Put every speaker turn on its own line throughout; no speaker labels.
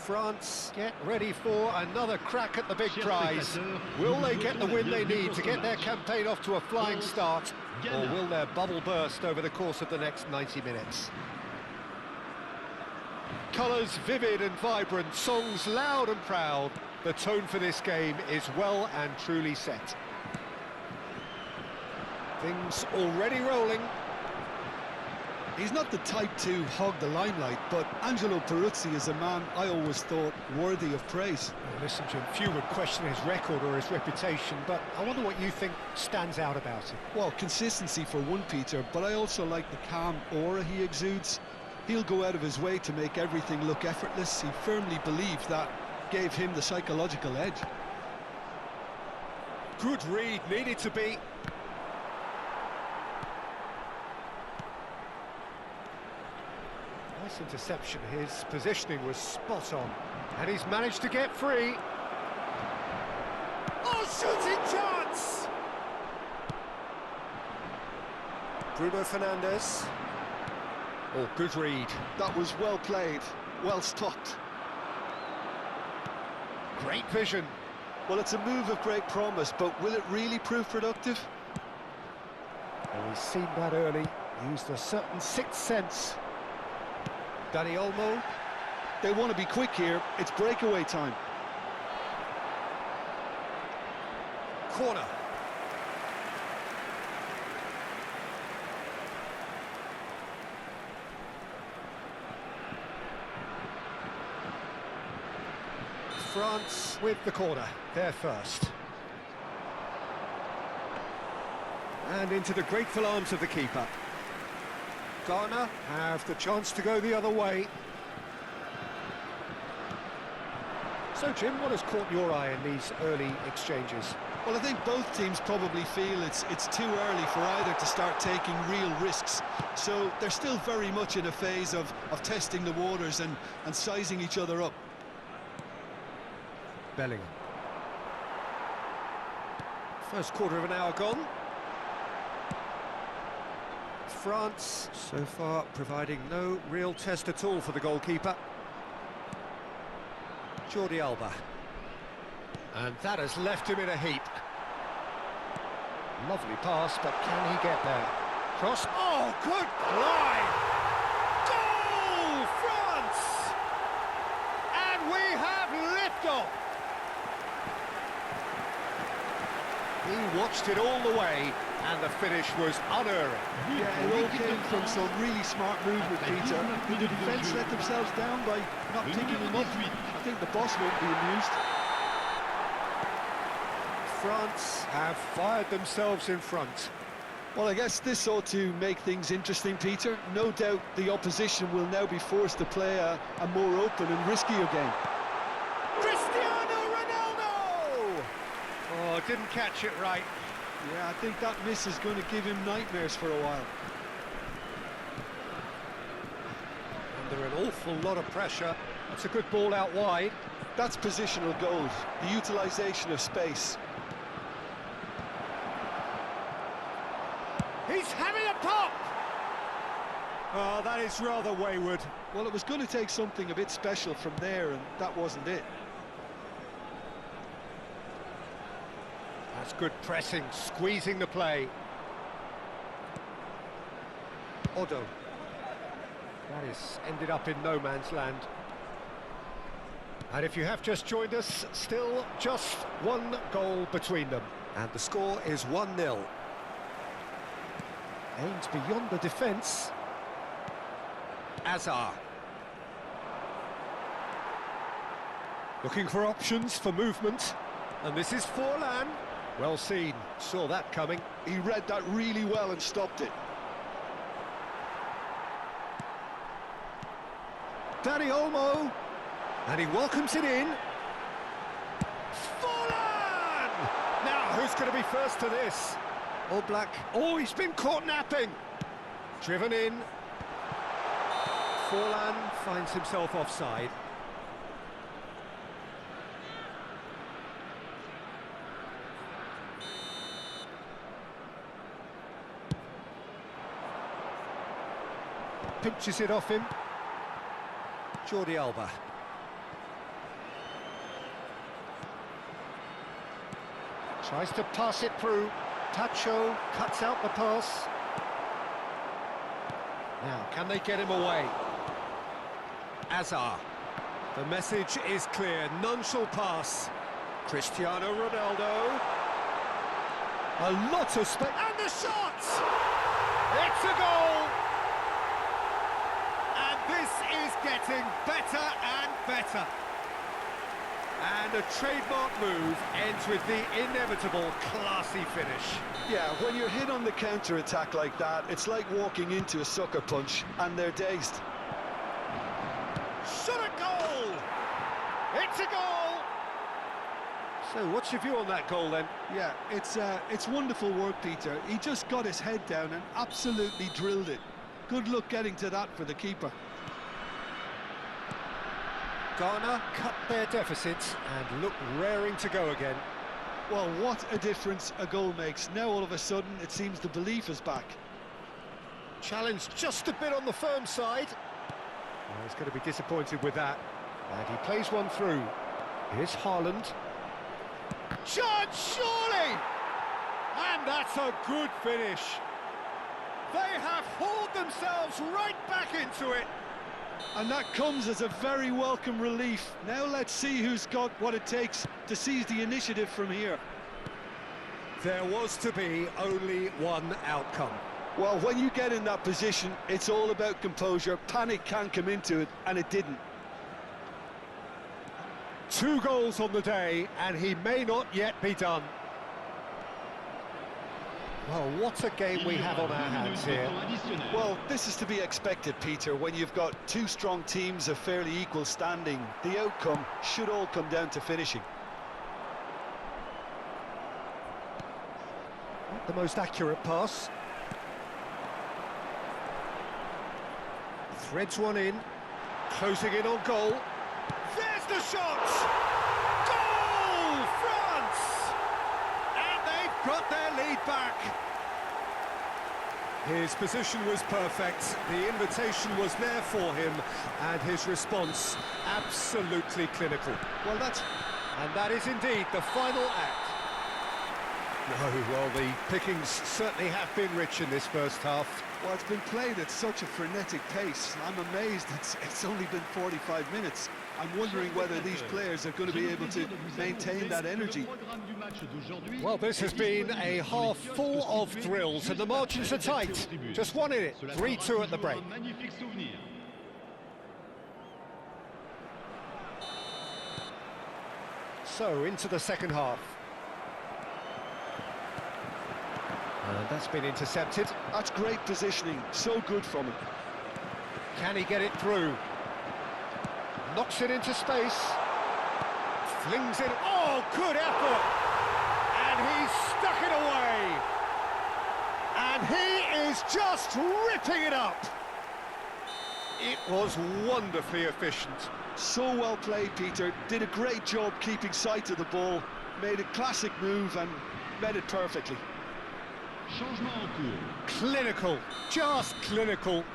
France get ready for another crack at the big prize. Will they get the win they need to get their campaign off to a flying start, or will their bubble burst over the course of the next 90 minutes? Colours vivid and vibrant, songs loud and proud. The tone for this game is well and truly set. Things already rolling.
He's not the type to hog the limelight, but Angelo Peruzzi is a man I always thought worthy of praise.
Well, listen, Jim, few would question his record or his reputation, but I wonder what you think stands out about him.
Well, consistency for one, Peter, but I also like the calm aura he exudes. He'll go out of his way to make everything look effortless. He firmly believed that gave him the psychological edge.
Good read, needed to be. Nice interception, his positioning was spot on. And he's managed to get free. Oh, shooting chance! Bruno Fernandes. Oh, good read.
That was well played, well stopped.
Great vision.
Well, it's a move of great promise, but will it really prove productive?
Well, we've seen that early. Used a certain sixth sense. Dani Olmo.
They want to be quick here. It's breakaway time.
Corner. France with the corner, there first. And into the grateful arms of the keeper. Ghana have the chance to go the other way. So, Jim, what has caught your eye in these early exchanges?
Well, I think both teams probably feel it's too early for either to start taking real risks. So they're still very much in a phase of testing the waters and sizing each other up.
Bellingham. First quarter of an hour gone. France, so far, providing no real test at all for the goalkeeper. Jordi Alba. And that has left him in a heap. Lovely pass, but can he get there? Cross. Oh, good line! Goal, France! And we have liftoff! He watched it all the way, and the finish was unerring.
Yeah, it all came from some really smart movement, Peter. Did the defence let themselves down by not picking him up? I think the boss won't be amused.
France have fired themselves in front.
Well, I guess this ought to make things interesting, Peter. No doubt the opposition will now be forced to play a more open and riskier game.
Cristiano Ronaldo! Oh, didn't catch it right.
Yeah, I think that miss is going to give him nightmares for a while.
Under an awful lot of pressure. That's a good ball out wide.
That's positional goals, the utilisation of space.
He's having a pop! Oh, that is rather wayward.
Well, it was going to take something a bit special from there, and that wasn't it.
That's good pressing, squeezing the play. Odo. That is ended up in no man's land. And if you have just joined us, still just one goal between them. And the score is 1-0. Aimed beyond the defence. Azar. Looking for options for movement. And this is Forlan. Well seen, saw that coming.
He read that really well and stopped it.
Dani Olmo. And he welcomes it in. Forlan! Now, who's going to be first to this? All Black. Oh, he's been caught napping. Driven in. Forlan finds himself offside. Pinches it off him. Jordi Alba. Tries to pass it through. Tacho cuts out the pass. Now, can they get him away? Azar. The message is clear. None shall pass. Cristiano Ronaldo. A lot of space. And the shot! It's a goal! And this is getting better and better. And a trademark move ends with the inevitable classy finish.
Yeah, when you're hit on the counter-attack like that, it's like walking into a sucker punch, and they're dazed.
Shot a goal! It's a goal! So what's your view on that goal then?
Yeah, it's wonderful work, Peter. He just got his head down and absolutely drilled it. Good luck getting to that for the keeper.
Ghana cut their deficits and look raring to go again.
Well, what a difference a goal makes. Now all of a sudden it seems the belief is back.
Challenged just a bit on the firm side. Well, he's going to be disappointed with that. And he plays one through. Here's Haaland. Chance, surely! And that's a good finish. They have hauled themselves right back into it.
And that comes as a very welcome relief. Now let's see who's got what it takes to seize the initiative from here.
There was to be only one outcome.
Well, when you get in that position, it's all about composure. Panic can come into it, and it didn't.
2 goals on the day, and he may not yet be done. Well, what a game we have on our hands here.
Well, this is to be expected, Peter. When you've got 2 strong teams of fairly equal standing, the outcome should all come down to finishing.
Not the most accurate pass. Threads one in, closing in on goal. There's the shot! Goal! France! And they've got their lead back. His position was perfect, the invitation was there for him, and his response absolutely clinical.
Well,
And that is indeed the final act. No, well, the pickings certainly have been rich in this first half.
Well, it's been played at such a frenetic pace. I'm amazed it's only been 45 minutes. I'm wondering whether these players are going to be able to maintain that energy.
Well, this has been a half full of thrills, and the margins are tight. Just one in it, 3-2 at the break. So, into the second half. And that's been intercepted.
That's great positioning, so good from him.
Can he get it through? Knocks it into space. Flings it. Oh, good effort! And he's stuck it away. And he is just ripping it up. It was wonderfully efficient.
So well played, Peter. Did a great job keeping sight of the ball. Made a classic move and met it perfectly.
Clinical, just clinical.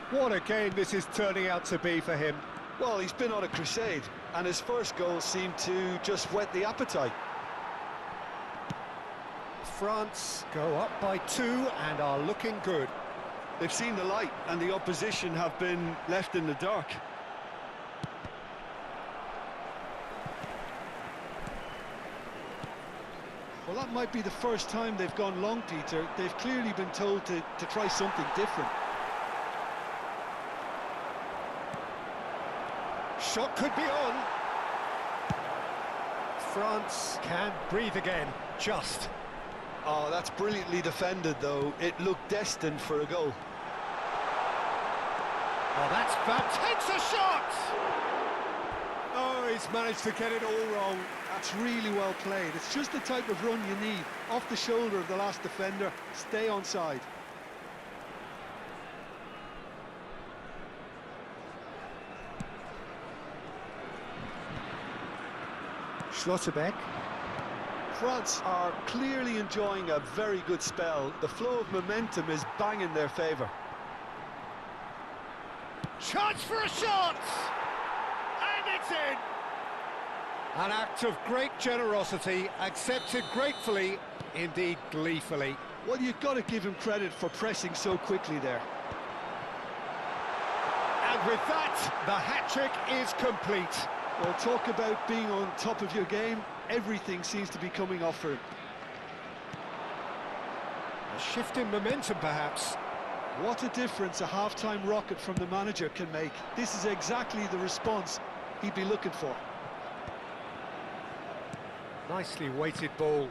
What a game this is turning out to be for him.
Well, he's been on a crusade, and his first goal seemed to just whet the appetite.
France go up by 2 and are looking good.
They've seen the light, and the opposition have been left in the dark. Well, that might be the first time they've gone long, Peter. They've clearly been told to try something different.
Shot could be on. France can breathe again, just.
Oh, that's brilliantly defended, though. It looked destined for a goal.
Oh, that's bad. Takes a shot! Oh, he's managed to get it all wrong.
That's really well played. It's just the type of run you need. Off the shoulder of the last defender, stay onside.
Schlotterbeck.
France are clearly enjoying a very good spell. The flow of momentum is bang in their favour.
Chance for a shot! And it's in! An act of great generosity, accepted gratefully, indeed gleefully.
Well, you've got to give him credit for pressing so quickly there.
And with that, the hat-trick is complete.
Well, talk about being on top of your game. Everything seems to be coming off for him.
A shift in momentum, perhaps.
What a difference a half-time rocket from the manager can make. This is exactly the response he'd be looking for.
Nicely weighted ball.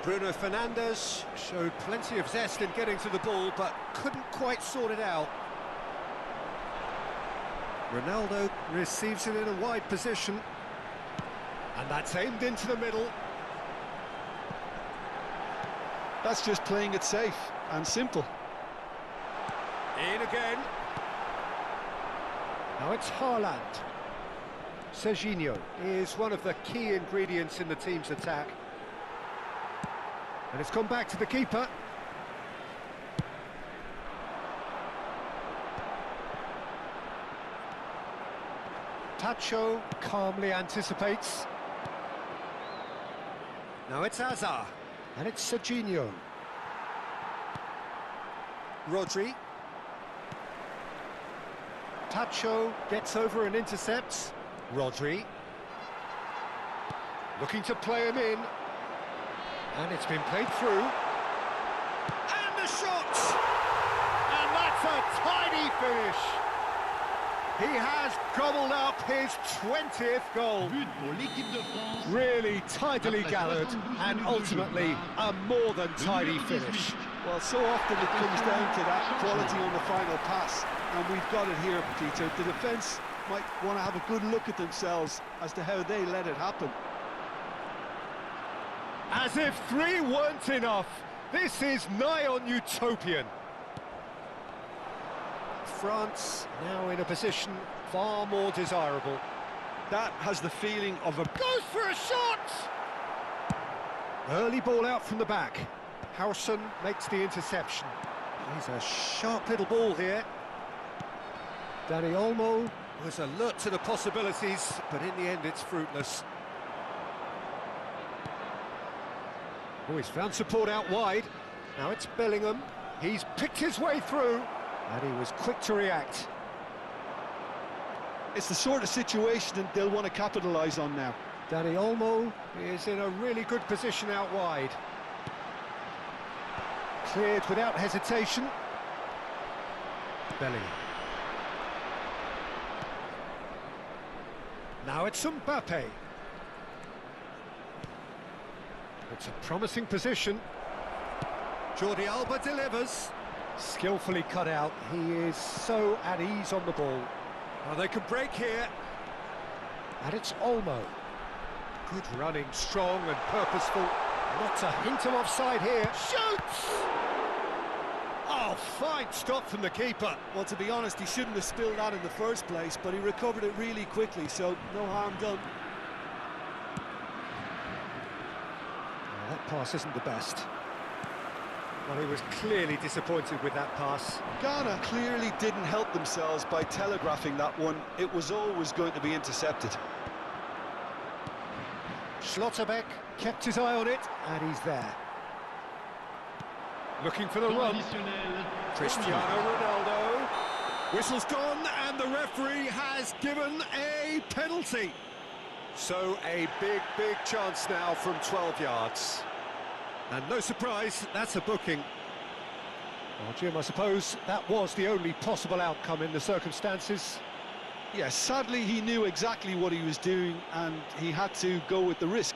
Bruno Fernandes showed plenty of zest in getting to the ball, but couldn't quite sort it out. Ronaldo receives it in a wide position. And that's aimed into the middle.
That's just playing it safe and simple.
In again. Now it's Haaland. Serginho is one of the key ingredients in the team's attack. And it's gone back to the keeper. Tacho calmly anticipates. Now it's Hazard. And it's Serginho. Rodri. Tacho gets over and intercepts. Rodri. Looking to play him in. And it's been played through. And the shot! And that's a tidy finish. He has gobbled up his 20th goal. Really tidily gathered and ultimately a more than tidy finish.
Well, so often it comes down to that quality on the final pass, and we've got it here, Peter. The defence might want to have a good look at themselves as to how they let it happen.
As if 3 weren't enough, this is nigh on utopian. France now in a position far more desirable.
That has the feeling of a...
Goes for a shot! Early ball out from the back. Howson makes the interception. He's a sharp little ball here. Dani Olmo was alert to the possibilities, but in the end it's fruitless. Oh, he's found support out wide. Now it's Bellingham. He's picked his way through. And he was quick to react.
It's the sort of situation that they'll want to capitalise on now.
Dani Olmo is in a really good position out wide. Cleared without hesitation. Bellingham. Now it's Mbappe. It's a promising position. Jordi Alba delivers. Skillfully cut out. He is so at ease on the ball. Well, they can break here. And it's Olmo. Good running, strong and purposeful. Not a hint of offside here. Shoots! Oh, fine stop from the keeper.
Well, to be honest, he shouldn't have spilled that in the first place, but he recovered it really quickly, so no harm done.
Well, that pass isn't the best. Well, he was clearly disappointed with that pass.
Ghana clearly didn't help themselves by telegraphing that one. It was always going to be intercepted.
Schlotterbeck kept his eye on it, and he's there. Looking for the run. Cristiano Ronaldo. Whistle's gone, and the referee has given a penalty. So a big, big chance now from 12 yards. And no surprise, that's a booking. Well, Jim, I suppose that was the only possible outcome in the circumstances.
Yes, sadly he knew exactly what he was doing and he had to go with the risk.